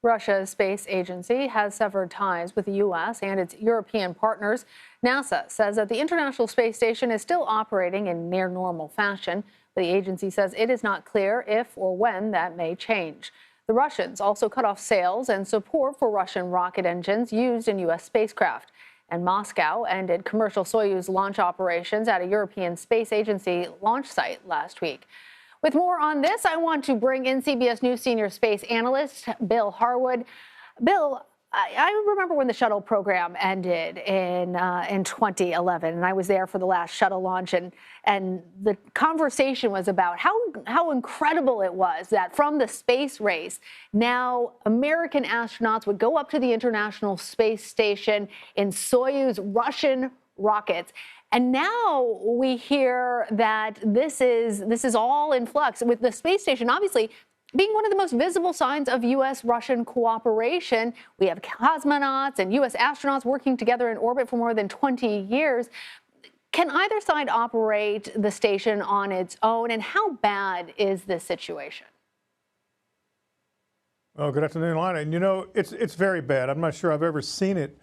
Russia's space agency has severed ties with the U.S. and its European partners. NASA says that the International Space Station is still operating in near normal fashion, but the agency says it is not clear if or when that may change. The Russians also cut off sales and support for Russian rocket engines used in U.S. spacecraft. And Moscow ended commercial Soyuz launch operations at a European Space Agency launch site last week. With more on this, I want to bring in CBS News senior space analyst Bill Harwood. Bill, I remember when the shuttle program ended in 2011, and I was there for the last shuttle launch, and the conversation was about how incredible it was that from the space race, now American astronauts would go up to the International Space Station in Soyuz Russian rockets. And now we hear that this is all in flux, with the space station obviously being one of the most visible signs of U.S.-Russian cooperation. We have cosmonauts and U.S. astronauts working together in orbit for more than 20 years. Can either side operate the station on its own, and how bad is this situation? Well, good afternoon, Lana. And you know, it's very bad. I'm not sure I've ever seen it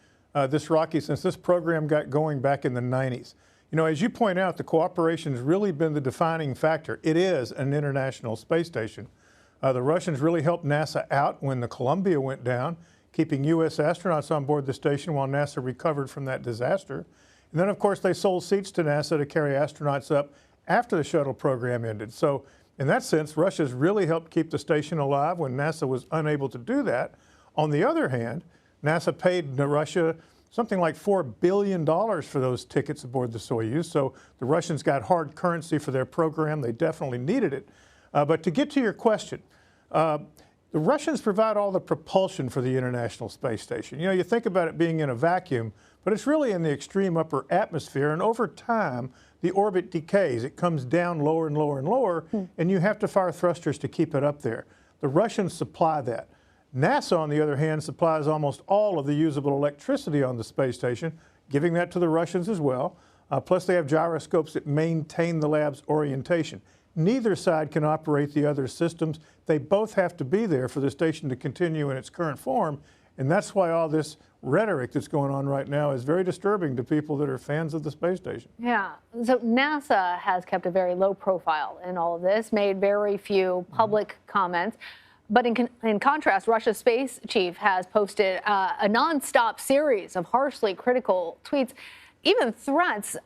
this rocky since this program got going back in the 90s. You know, as you point out, the cooperation has really been the defining factor. It is an international space station. The Russians really helped NASA out when the Columbia went down, keeping U.S. astronauts on board the station while NASA recovered from that disaster. And then, of course, they sold seats to NASA to carry astronauts up after the shuttle program ended. So in that sense, Russia's really helped keep the station alive when NASA was unable to do that. On the other hand, NASA paid Russia something like $4 billion for those tickets aboard the Soyuz. So the Russians got hard currency for their program. They definitely needed it. But to get to your question, the Russians provide all the propulsion for the International Space Station. You know, you think about it being in a vacuum, but it's really in the extreme upper atmosphere. And over time, the orbit decays. It comes down lower and lower and lower, and you have to fire thrusters to keep it up there. The Russians supply that. NASA, on the other hand, supplies almost all of the usable electricity on the space station, giving that to the Russians as well. Plus, they have gyroscopes that maintain the lab's orientation. Neither side can operate the other systems. They both have to be there for the station to continue in its current form. And that's why all this rhetoric that's going on right now is very disturbing to people that are fans of the space station. Yeah. So NASA has kept a very low profile in all of this, made very few public comments. But in contrast, Russia's space chief has posted a nonstop series of harshly critical tweets, even threats.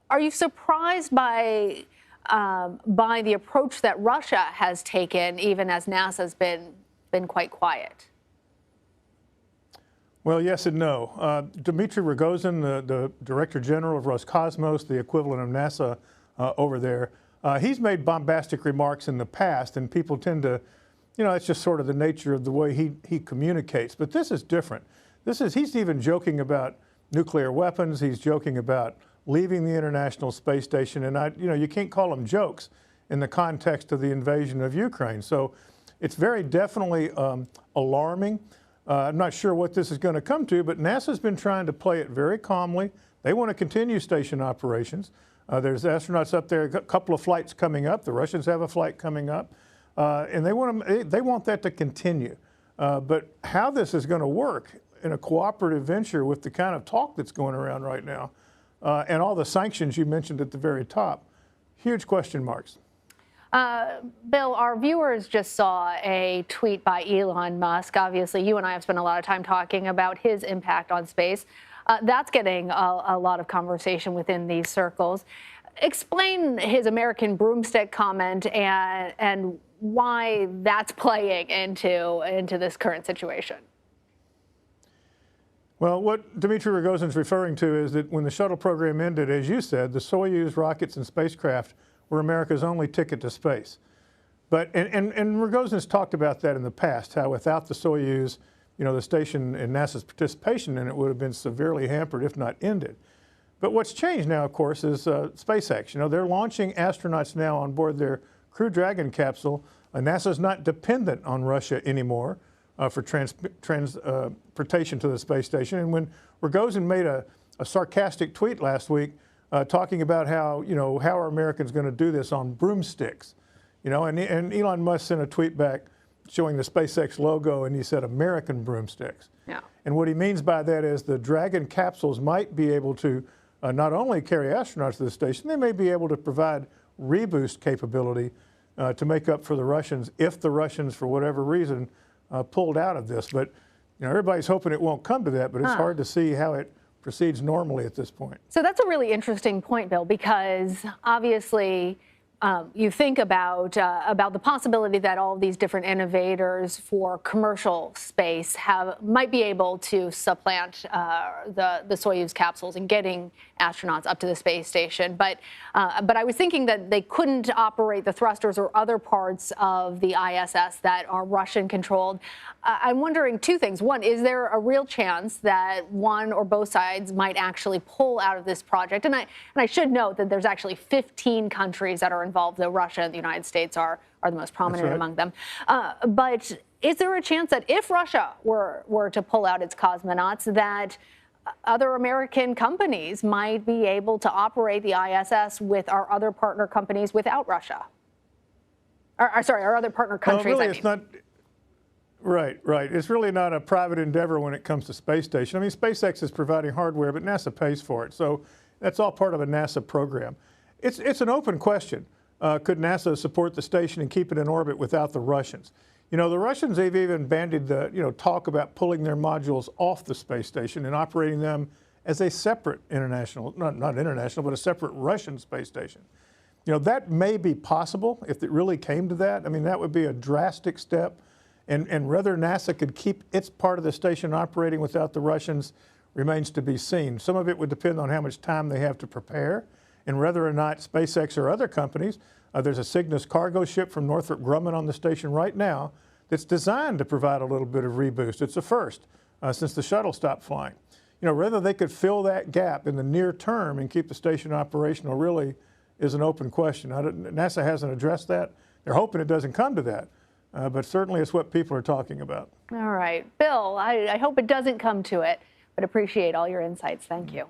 Are you surprised by the approach that Russia has taken, even as NASA's been quite quiet? Well, yes and no. Dmitry Rogozin, the Director General of Roscosmos, the equivalent of NASA over there, he's made bombastic remarks in the past, and people tend to, you know, it's just sort of the nature of the way he communicates. But this is different. He's even joking about nuclear weapons. He's joking about leaving the International Space Station. And you can't call them jokes in the context of the invasion of Ukraine. So it's very definitely alarming. I'm not sure what this is going to come to, but NASA's been trying to play it very calmly. They want to continue station operations. There's astronauts up there, a couple of flights coming up. The Russians have a flight coming up. And they want that to continue. But how this is going to work in a cooperative venture with the kind of talk that's going around right now, and all the sanctions you mentioned at the very top, huge question marks. Bill, our viewers just saw a tweet by Elon Musk. Obviously, you and I have spent a lot of time talking about his impact on space. That's getting a lot of conversation within these circles. Explain his American broomstick comment and why that's playing into this current situation. Well, what Dmitry Rogozin's referring to is that when the shuttle program ended, as you said, the Soyuz rockets and spacecraft were America's only ticket to space. But and Rogozin's talked about that in the past, how without the Soyuz, you know, the station and NASA's participation in it would have been severely hampered, if not ended. But what's changed now, of course, is SpaceX. You know, they're launching astronauts now on board their Crew Dragon capsule. NASA's not dependent on Russia anymore for transportation to the space station. And when Rogozin made a sarcastic tweet last week talking about how, you know, how are Americans going to do this on broomsticks, you know, and Elon Musk sent a tweet back, showing the SpaceX logo, and he said American broomsticks. Yeah. And what he means by that is the Dragon capsules might be able to not only carry astronauts to the station, they may be able to provide reboost capability to make up for the Russians if the Russians, for whatever reason, pulled out of this. But everybody's hoping it won't come to that, but it's hard to see how it proceeds normally at this point. So that's a really interesting point, Bill, because obviously you think about the possibility that all of these different innovators for commercial space might be able to supplant the Soyuz capsules and getting astronauts up to the space station. But I was thinking that they couldn't operate the thrusters or other parts of the ISS that are Russian controlled. I'm wondering two things. One, is there a real chance that one or both sides might actually pull out of this project? And I should note that there's actually 15 countries that are involved, though Russia and the United States are the most prominent among them. But is there a chance that if Russia were to pull out its cosmonauts, that other American companies might be able to operate the ISS with our other partner companies without Russia? Sorry, our other partner countries. Well, really, it's not. Right. It's really not a private endeavor when it comes to space station. I mean, SpaceX is providing hardware, but NASA pays for it. So that's all part of a NASA program. It's an open question. Could NASA support the station and keep it in orbit without the Russians? The Russians, they've even bandied the, talk about pulling their modules off the space station and operating them as a separate international, not international, but a separate Russian space station. That may be possible if it really came to that. I mean, that would be a drastic step. And whether NASA could keep its part of the station operating without the Russians remains to be seen. Some of it would depend on how much time they have to prepare and whether or not SpaceX or other companies, there's a Cygnus cargo ship from Northrop Grumman on the station right now that's designed to provide a little bit of reboost. It's a first since the shuttle stopped flying. Whether they could fill that gap in the near term and keep the station operational really is an open question. NASA hasn't addressed that. They're hoping it doesn't come to that. But certainly it's what people are talking about. All right. Bill, I hope it doesn't come to it, but appreciate all your insights. Thank you.